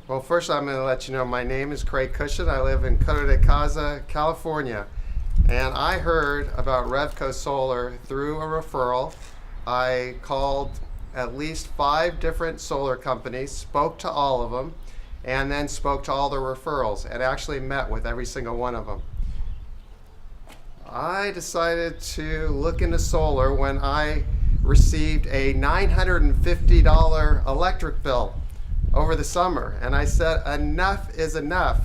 Well, first I'm going to let you know my name is Kushen. I live in Coto de Caza, California. And I heard about Revco Solar through a referral. I called at least 5 different solar companies, spoke to all of them, and then spoke to all the referrals and actually met with every single one of them. I decided to look into solar when I received a $950 electric bill over the summer, and I said enough is enough,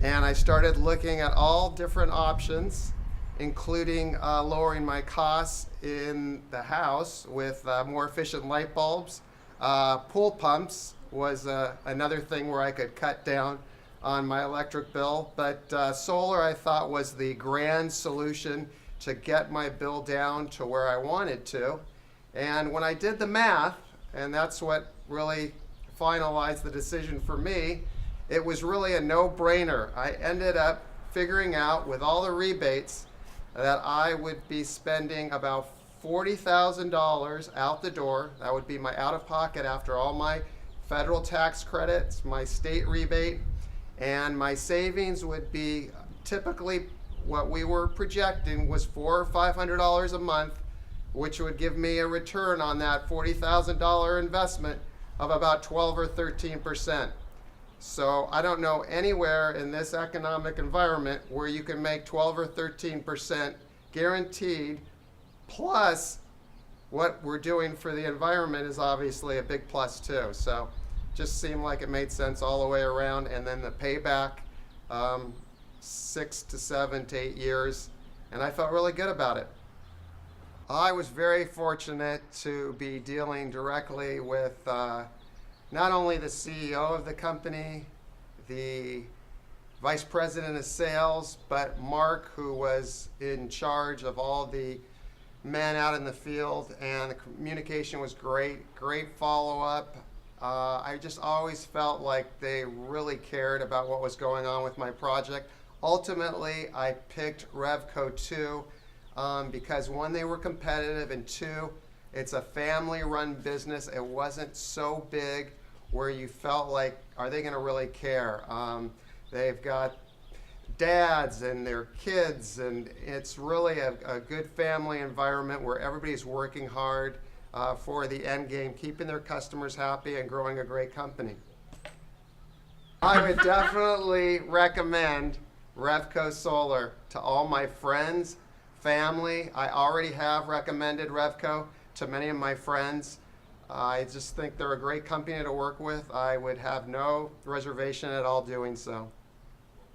and I started looking at all different options, including lowering my costs in the house with more efficient light bulbs. Pool pumps was another thing where I could cut down on my electric bill, but solar I thought was the grand solution to get my bill down to where I wanted to. And when I did the math, and that's what really finalized the decision for me, it was really a no-brainer. I ended up figuring out with all the rebates that I would be spending about $40,000 out the door. That would be my out-of-pocket after all my federal tax credits, my state rebate, and my savings would be typically what we were projecting was $400 or $500 a month, which would give me a return on that $40,000 investment of about 12 or 13%. So I don't know anywhere in this economic environment where you can make 12 or 13% guaranteed, plus what we're doing for the environment is obviously a big plus too. So just seemed like it made sense all the way around, and then the payback, 6 to 7 to 8 years, and I felt really good about it. I was very fortunate to be dealing directly with not only the CEO of the company, the vice president of sales, but Mark, who was in charge of all the men out in the field, and the communication was great follow-up. I just always felt like they really cared about what was going on with my project. Ultimately, I picked Revco 2 because 1, they were competitive, and 2, it's a family-run business. It wasn't so big where you felt like, are they going to really care? They've got dads and their kids, and it's really a good family environment where everybody's working hard for the end game, keeping their customers happy and growing a great company. I would definitely recommend Revco Solar to all my friends, family. I already have recommended Revco to many of my friends. I just think they're a great company to work with. I would have no reservation at all doing so.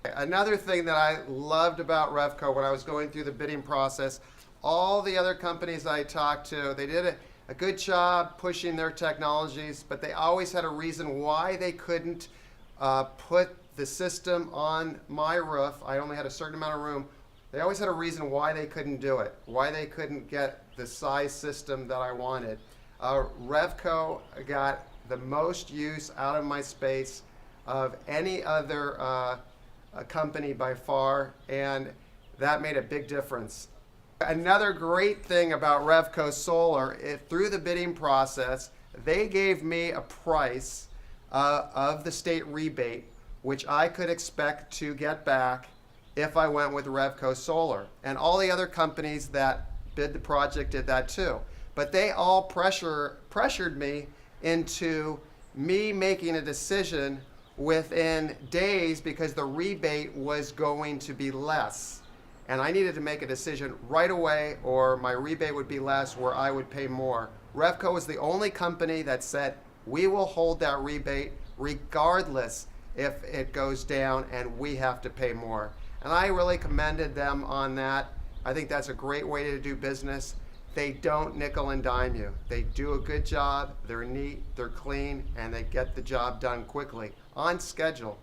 Another thing that I loved about Revco when I was going through the bidding process, all the other companies I talked to, they did a good job pushing their technologies, but they always had a reason why they couldn't put the system on my roof. I only had a certain amount of room. They always had a reason why they couldn't do it, why they couldn't get the size system that I wanted. Revco got the most use out of my space of any other company by far, and that made a big difference. Another great thing about Revco Solar, through the bidding process, they gave me a price of the state rebate, which I could expect to get back if I went with Revco Solar. And all the other companies that bid the project did that too. But they all pressured me into me making a decision within days because the rebate was going to be less. And I needed to make a decision right away or my rebate would be less where I would pay more. Revco was the only company that said, we will hold that rebate regardless if it goes down and we have to pay more. And I really commended them on that. I think that's a great way to do business. They don't nickel and dime you. They do a good job, they're neat, they're clean, and they get the job done quickly, on schedule.